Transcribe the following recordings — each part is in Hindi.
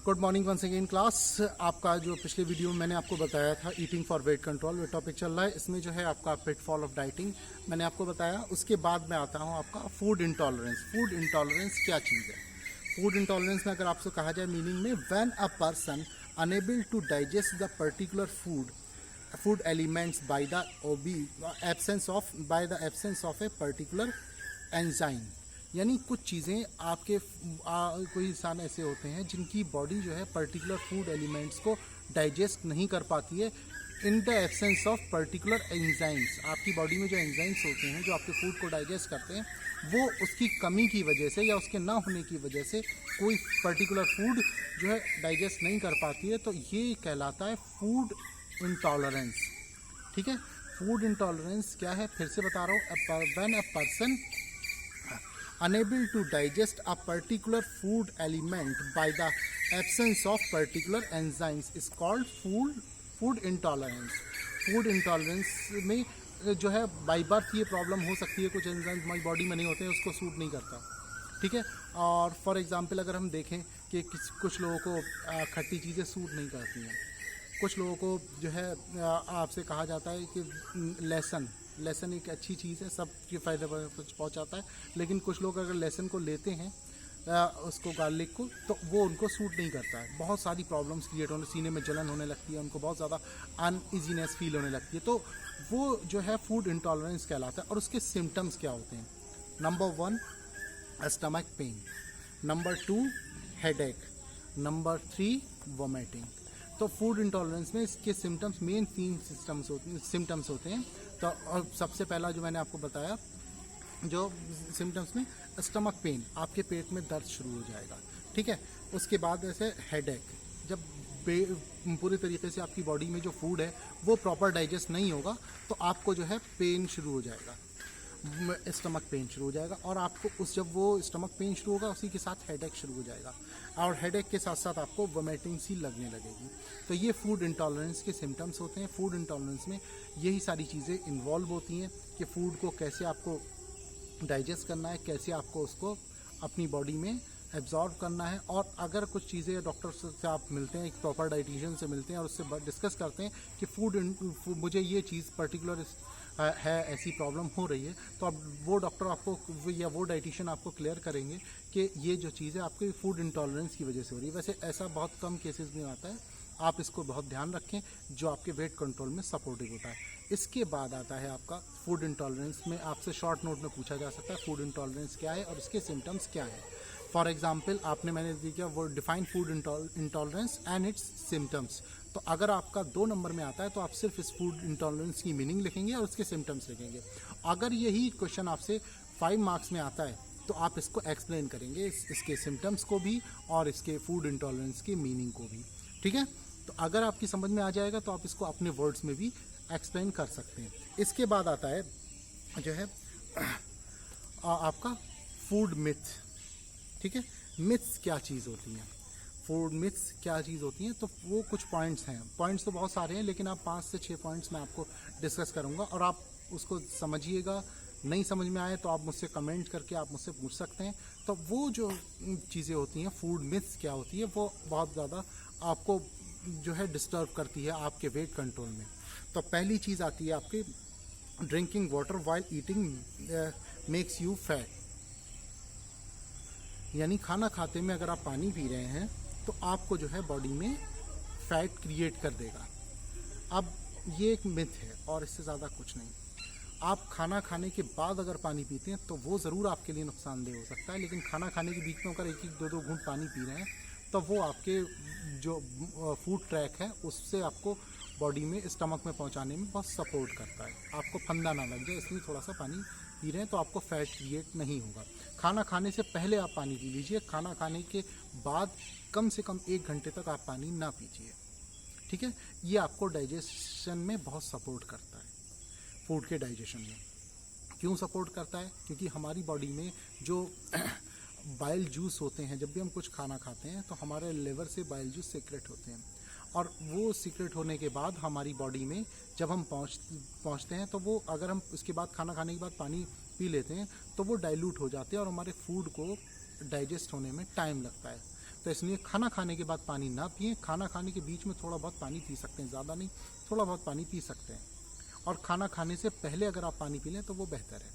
Good morning once again class. आपका जो पिछले वीडियो में मैंने आपको बताया था ईटिंग फॉर वेट कंट्रोल, वो टॉपिक चल रहा है। इसमें जो है आपका पिटफॉल ऑफ डाइटिंग मैंने आपको बताया। उसके बाद मैं आता हूँ आपका फूड इंटॉलरेंस। फूड इंटॉलरेंस क्या चीज़ है? फूड इंटॉलरेंस में अगर आपसे कहा जाए मीनिंग में, when a person unable to digest the particular food elements by the absence of a particular enzyme. यानी कुछ चीज़ें आपके कोई इंसान ऐसे होते हैं जिनकी बॉडी जो है पर्टिकुलर फूड एलिमेंट्स को डाइजेस्ट नहीं कर पाती है in the absence of particular enzymes. आपकी बॉडी में जो एंजाइम्स होते हैं जो आपके फूड को डाइजेस्ट करते हैं, वो उसकी कमी की वजह से या उसके ना होने की वजह से कोई पर्टिकुलर फूड जो है डाइजेस्ट नहीं कर पाती है, तो ये कहलाता है फूड इंटॉलरेंस। ठीक है, फूड इंटॉलरेंस क्या है फिर से बता रहा हूँ। When a person unable to digest a particular food element by the absence of particular enzymes is called food intolerance। Food intolerance में जो है बाई बर्थ ये प्रॉब्लम हो सकती है, कुछ एंजाइम्स हमारी बॉडी में नहीं होते हैं, उसको सूट नहीं करता। ठीक है, और फॉर एग्जांपल अगर हम देखें कि कुछ लोगों को खट्टी चीज़ें सूट नहीं करती हैं, कुछ लोगों को जो है आपसे कहा जाता है कि लहसुन एक अच्छी चीज़ है, सबके फायदे पहुंचाता है, लेकिन कुछ लोग अगर लहसुन को लेते हैं उसको गार्लिक को, तो वो उनको सूट नहीं करता है। बहुत सारी प्रॉब्लम्स क्रिएट होने, सीने में जलन होने लगती है, उनको बहुत ज़्यादा अनइजीनेस फील होने लगती है। तो वो जो है फूड इंटॉलरेंस कहलाता है। और उसके सिम्टम्स क्या होते हैं? Number 1 stomach pain, number 2 headache, number 3 vomiting. तो फूड इंटॉलरेंस में इसके सिम्टम्स मेन 3 सिम्टम्स होते हैं। तो और सबसे पहला जो मैंने आपको बताया, जो सिम्टम्स में स्टमक पेन, आपके पेट में दर्द शुरू हो जाएगा। ठीक है, उसके बाद ऐसे हेडेक, जब पूरी तरीके से आपकी बॉडी में जो फूड है वो प्रॉपर डाइजेस्ट नहीं होगा तो आपको जो है पेन शुरू हो जाएगा, स्टमक पेन शुरू हो जाएगा। और आपको जब वो स्टमक पेन शुरू होगा उसी के साथ हेडेक शुरू हो जाएगा, और हेडेक के साथ साथ आपको वोमिटिंग सी लगने लगेगी। तो ये फूड इंटॉलरेंस के सिम्टम्स होते हैं। फूड इंटॉलरेंस में यही सारी चीज़ें इन्वॉल्व होती हैं कि फूड को कैसे आपको डाइजेस्ट करना है, कैसे आपको उसको अपनी बॉडी में एब्जॉर्व करना है। और अगर कुछ चीज़ें डॉक्टर से आप मिलते हैं, एक प्रॉपर डाइटिशियन से मिलते हैं और उससे डिस्कस करते हैं कि मुझे ये चीज़ पर्टिकुलर है, ऐसी प्रॉब्लम हो रही है, तो अब वो डॉक्टर आपको या वो डाइटिशियन आपको क्लियर करेंगे कि ये जो चीज़ है आपके फूड इंटॉलरेंस की वजह से हो रही है। वैसे ऐसा बहुत कम केसेस में आता है, आप इसको बहुत ध्यान रखें, जो आपके वेट कंट्रोल में सपोर्टिव होता है। इसके बाद आता है आपका फूड इंटॉलरेंस में आपसे शॉर्ट नोट में पूछा जा सकता है फूड इंटॉलरेंस क्या है और इसके सिम्टम्स क्या है। फॉर एग्जाम्पल मैंने दिया वो define food intolerance and it's symptoms. तो अगर आपका 2 नंबर में आता है तो आप सिर्फ इस फूड इंटॉलरेंस की मीनिंग लिखेंगे और उसके सिम्टम्स लिखेंगे। अगर यही क्वेश्चन आपसे 5 मार्क्स में आता है तो आप इसको एक्सप्लेन करेंगे, इसके सिम्टम्स को भी और इसके फूड इंटॉलरेंस की मीनिंग को भी। ठीक है, तो अगर आपकी समझ में आ जाएगा तो आप इसको अपने वर्ड्स में भी एक्सप्लेन कर सकते हैं। इसके बाद आता है जो है आपका फूड मिथ। ठीक है, मिथ्स क्या चीज़ होती हैं, फूड मिथ्स क्या चीज़ होती हैं, तो वो कुछ पॉइंट्स हैं। पॉइंट्स तो बहुत सारे हैं, लेकिन आप 5 से 6 पॉइंट्स मैं आपको डिस्कस करूंगा और आप उसको समझिएगा। नहीं समझ में आए तो आप मुझसे कमेंट करके आप मुझसे पूछ सकते हैं। तो वो जो चीज़ें होती हैं फूड मिथ्स क्या होती है, वो बहुत ज़्यादा आपको जो है डिस्टर्ब करती है आपके वेट कंट्रोल में। तो पहली चीज़ आती है आपकी drinking water while eating makes you fat. यानी खाना खाते में अगर आप पानी पी रहे हैं तो आपको जो है बॉडी में फैट क्रिएट कर देगा। अब ये एक मिथ है और इससे ज़्यादा कुछ नहीं। आप खाना खाने के बाद अगर पानी पीते हैं तो वो ज़रूर आपके लिए नुकसानदेह हो सकता है, लेकिन खाना खाने के बीच में अगर 1-1, 2-2 घूंट पानी पी रहे हैं तो वो आपके जो फूड ट्रैक है उससे आपको बॉडी में स्टमक में पहुंचाने में बहुत सपोर्ट करता है। आपको फंदा ना लग जाए, इसलिए थोड़ा सा पानी पी रहे हैं तो आपको फैट क्रिएट नहीं होगा। खाना खाने से पहले आप पानी पी लीजिए, खाना खाने के बाद कम से कम 1 घंटे तक आप पानी ना पीजिए। ठीक है, ये आपको डाइजेशन में बहुत सपोर्ट करता है। फूड के डाइजेशन में क्यों सपोर्ट करता है? क्योंकि हमारी बॉडी में जो बाइल जूस होते हैं, जब भी हम कुछ खाना खाते हैं तो हमारे लिवर से बाइल जूस सीक्रेट होते हैं, और वो सीक्रेट होने के बाद हमारी बॉडी में जब हम पहुंचते हैं तो वो अगर हम उसके बाद खाना खाने के बाद पानी पी लेते हैं तो वो डाइल्यूट हो जाते हैं और हमारे फूड को डाइजेस्ट होने में टाइम लगता है। तो इसलिए खाना खाने के बाद पानी ना पिएं। खाना खाने के बीच में थोड़ा बहुत पानी पी सकते हैं, ज़्यादा नहीं, थोड़ा बहुत पानी पी सकते हैं। और खाना खाने से पहले अगर आप पानी पी लें तो वो बेहतर है,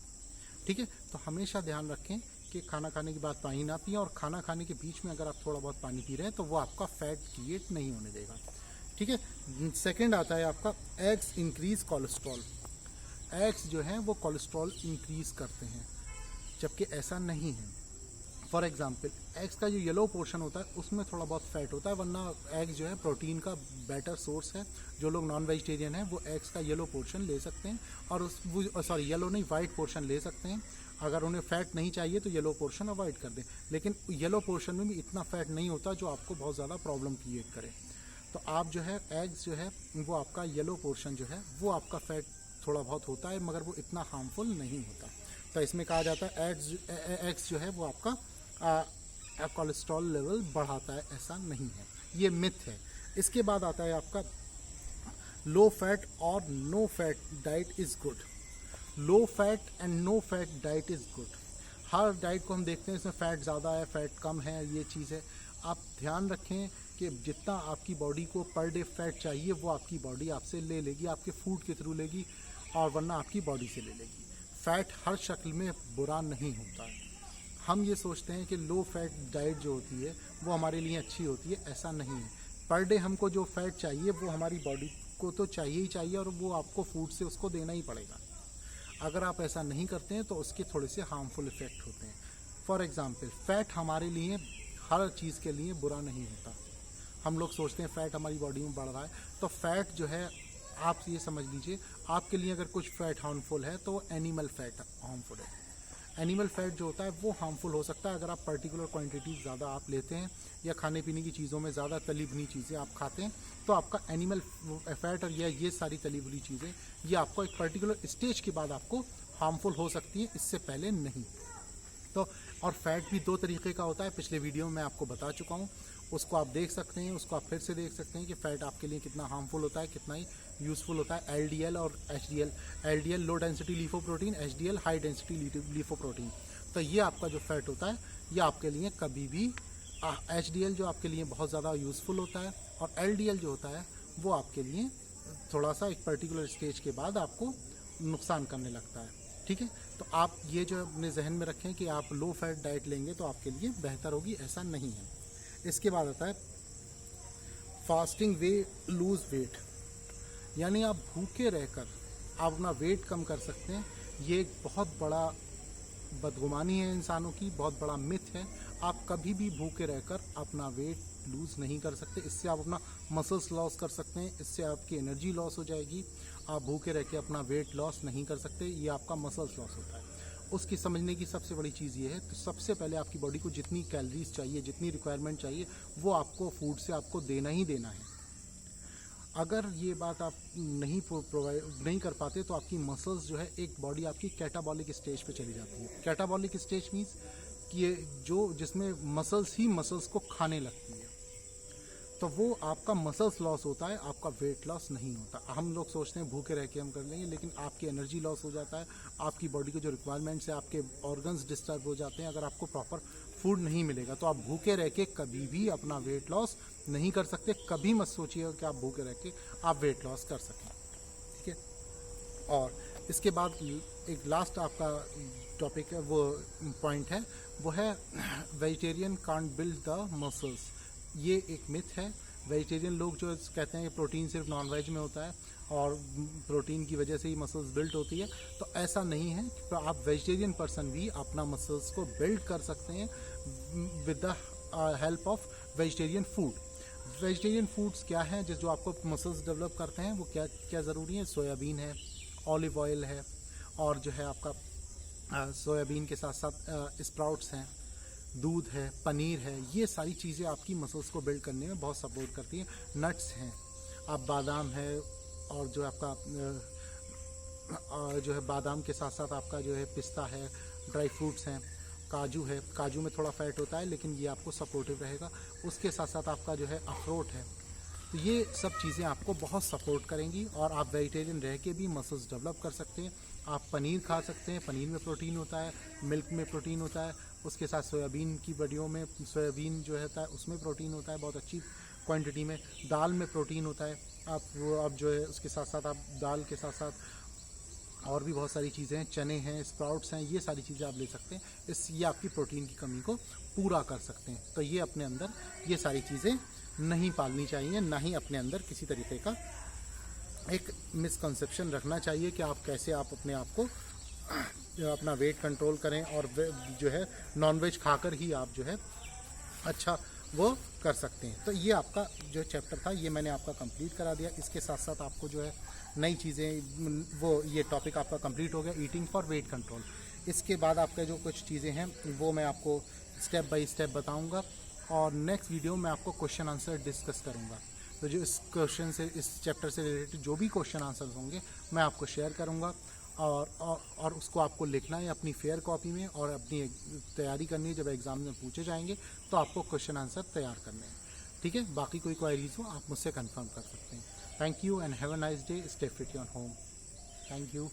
ठीक है। तो हमेशा ध्यान रखें कि खाना खाने के बाद पानी ना पिएं, और खाना खाने के बीच में अगर आप थोड़ा बहुत पानी पी रहे हैं तो वो आपका फैट क्रिएट नहीं होने देगा, ठीक है। सेकंड आता है आपका एग्स इंक्रीज कोलेस्ट्रॉल। एग्स जो हैं वो कोलेस्ट्रॉल इंक्रीज करते हैं, जबकि ऐसा नहीं है। फॉर एग्जांपल एग्स का जो येलो पोर्शन होता है उसमें थोड़ा बहुत फैट होता है, वरना एग्स जो है प्रोटीन का बेटर सोर्स है। जो लोग नॉन वेजिटेरियन हैं वो एग्स का येलो पोर्शन ले सकते हैं, और येलो नहीं, वाइट पोर्शन ले सकते हैं। अगर उन्हें फैट नहीं चाहिए तो येलो पोर्शन अवॉइड कर दें, लेकिन येलो पोर्शन में भी इतना फैट नहीं होता जो आपको बहुत ज़्यादा प्रॉब्लम क्रिएट करे। तो आप जो है एग्स जो है वो आपका येलो पोर्शन जो है वो आपका फैट थोड़ा बहुत होता है, मगर वो इतना हार्मफुल नहीं होता। तो इसमें कहा जाता है एग्स जो है वो आपका कोलेस्ट्रॉल लेवल बढ़ाता है, ऐसा नहीं है, ये मिथ है। इसके बाद आता है आपका लो फैट और no fat diet is good. Low fat and no fat diet is good. हर डाइट को हम देखते हैं इसमें फ़ैट ज़्यादा है, फ़ैट कम है, ये चीज़ है। आप ध्यान रखें कि जितना आपकी बॉडी को पर डे फैट चाहिए वो आपकी बॉडी आपसे ले लेगी, आपके फूड के थ्रू लेगी, और वरना आपकी बॉडी से ले लेगी। फ़ैट हर शक्ल में बुरा नहीं होता है। हम ये सोचते हैं कि लो फैट डाइट जो होती है वो हमारे लिए अच्छी होती है, ऐसा नहीं है। पर डे हमको जो फैट चाहिए वो हमारी बॉडी को तो चाहिए ही चाहिए, और वो आपको फूड से उसको देना ही पड़ेगा। अगर आप ऐसा नहीं करते हैं तो उसके थोड़े से हार्मफुल इफ़ेक्ट होते हैं। फॉर एग्ज़ाम्पल फ़ैट हमारे लिए हर चीज़ के लिए बुरा नहीं होता। हम लोग सोचते हैं फ़ैट हमारी बॉडी में बढ़ रहा है, तो फ़ैट जो है आप ये समझ लीजिए आपके लिए अगर कुछ फ़ैट हार्मफुल है तो एनिमल फ़ैट हार्मफुल है। एनिमल फ़ैट जो होता है वो हार्मफुल हो सकता है अगर आप पर्टिकुलर क्वांटिटी ज़्यादा आप लेते हैं, या खाने पीने की चीज़ों में ज़्यादा तली भुनी चीज़ें आप खाते हैं, तो आपका एनिमल फ़ैट और ये सारी तली भुनी चीज़ें ये आपको एक पर्टिकुलर स्टेज के बाद आपको हार्मफुल हो सकती हैं, इससे पहले नहीं। तो और फैट भी दो तरीके का होता है, पिछले वीडियो में मैं आपको बता चुका हूँ, उसको आप देख सकते हैं, उसको आप फिर से देख सकते हैं कि फ़ैट आपके लिए कितना हार्मफुल होता है, कितना ही यूज़फुल होता है। एलडीएल और HDL. LDL low density lipoprotein, HDL high density lipoprotein. तो ये आपका जो फैट होता है ये आपके लिए कभी भी एचडीएल जो आपके लिए बहुत ज़्यादा यूज़फुल होता है, और एलडीएल जो होता है वो आपके लिए थोड़ा सा एक पर्टिकुलर स्टेज के बाद आपको नुकसान करने लगता है, ठीक है। तो आप ये जो अपने जहन में रखें कि आप लो फैट डाइट लेंगे तो आपके लिए बेहतर होगी, ऐसा नहीं है। इसके बाद आता है फास्टिंग वे लूज वेट, यानी आप भूखे रहकर आप अपना वेट कम कर सकते हैं। ये एक बहुत बड़ा बदगुमानी है इंसानों की, बहुत बड़ा मिथ है। आप कभी भी भूखे रहकर अपना वेट लूज़ नहीं कर सकते। इससे आप अपना मसल्स लॉस कर सकते हैं, इससे आपकी एनर्जी लॉस हो जाएगी। आप भूखे रह के अपना वेट लॉस नहीं कर सकते, ये आपका मसल्स लॉस होता है। उसकी समझने की सबसे बड़ी चीज़ ये है, तो सबसे पहले आपकी बॉडी को जितनी कैलोरीज चाहिए, जितनी रिक्वायरमेंट चाहिए, वो आपको फूड से आपको देना ही देना है। अगर ये बात आप नहीं कर पाते तो आपकी मसल्स जो है, एक बॉडी आपकी कैटाबॉलिक स्टेज पे चली जाती है। कैटाबॉलिक स्टेज मीन्स कि ये जो जिसमें मसल्स ही मसल्स को खाने लगती है, तो वो आपका मसल्स लॉस होता है, आपका वेट लॉस नहीं होता। हम लोग सोचते हैं भूखे रह के हम कर लेंगे, लेकिन आपकी एनर्जी लॉस हो जाता है, आपकी बॉडी के जो रिक्वायरमेंट्स है, आपके ऑर्गन्स डिस्टर्ब हो जाते हैं। अगर आपको प्रॉपर फूड नहीं मिलेगा तो आप भूखे रह के कभी भी अपना वेट लॉस नहीं कर सकते। कभी मत सोचिएगा कि आप भूखे रह के आप वेट लॉस कर सकें, ठीक है। और इसके बाद एक लास्ट आपका टॉपिक है, वो पॉइंट है, वो है vegetarian can't build the muscles. ये एक मिथ है। वेजिटेरियन लोग जो कहते हैं कि प्रोटीन सिर्फ नॉन वेज में होता है और प्रोटीन की वजह से ही मसल्स बिल्ड होती है, तो ऐसा नहीं है। तो आप वेजिटेरियन पर्सन भी अपना मसल्स को बिल्ड कर सकते हैं with the help of vegetarian food. Vegetarian foods क्या हैं जो आपको मसल्स डेवलप करते हैं, वो क्या ज़रूरी है? सोयाबीन है, ऑलिव ऑयल है, और जो है आपका सोयाबीन के साथ साथ स्प्राउट्स हैं, दूध है, पनीर है। ये सारी चीज़ें आपकी मसल्स को बिल्ड करने में बहुत सपोर्ट करती हैं। नट्स हैं, आप बादाम है, और जो आपका जो है बादाम के साथ साथ आपका जो है पिस्ता है, ड्राई फ्रूट्स हैं, काजू है। काजू में थोड़ा फैट होता है लेकिन ये आपको सपोर्टिव रहेगा। उसके साथ साथ आपका जो है अखरोट है। तो ये सब चीज़ें आपको बहुत सपोर्ट करेंगी, और आप वेजिटेरियन रह के भी मसल्स डेवलप कर सकते हैं। आप पनीर खा सकते हैं, पनीर में प्रोटीन होता है, मिल्क में प्रोटीन होता है। उसके साथ सोयाबीन की बड़ियों में, सोयाबीन जो है उसमें प्रोटीन होता है बहुत अच्छी क्वांटिटी में, दाल में प्रोटीन होता है। आप जो है उसके साथ साथ आप दाल के साथ साथ और भी बहुत सारी चीज़ें हैं, चने हैं, स्प्राउट्स हैं, ये सारी चीज़ें आप ले सकते हैं। ये आपकी प्रोटीन की कमी को पूरा कर सकते हैं। तो ये अपने अंदर ये सारी चीज़ें नहीं पालनी चाहिए, ना ही अपने अंदर किसी तरीके का एक मिसकंसेप्शन रखना चाहिए कि आप कैसे आप अपने आप को अपना वेट कंट्रोल करें और जो है नॉनवेज खाकर ही आप जो है अच्छा वो कर सकते हैं। तो ये आपका जो चैप्टर था ये मैंने आपका कंप्लीट करा दिया। इसके साथ साथ आपको जो है नई चीज़ें वो ये टॉपिक आपका कंप्लीट हो गया, ईटिंग फॉर वेट कंट्रोल। इसके बाद आपका जो कुछ चीज़ें हैं वो मैं आपको स्टेप बाय स्टेप बताऊंगा और नेक्स्ट वीडियो में आपको क्वेश्चन आंसर डिस्कस करूंगा। तो जो इस क्वेश्चन से, इस चैप्टर से रिलेटेड जो भी क्वेश्चन आंसर होंगे मैं आपको शेयर करूंगा और उसको आपको लिखना है अपनी फेयर कॉपी में और अपनी तैयारी करनी है। जब एग्ज़ाम में पूछे जाएंगे तो आपको क्वेश्चन आंसर तैयार करने हैं। ठीक है, बाकी कोई क्वेरीज हो आप मुझसे कंफर्म कर सकते हैं। Thank you and have a nice day. Stay fit your home. Thank you.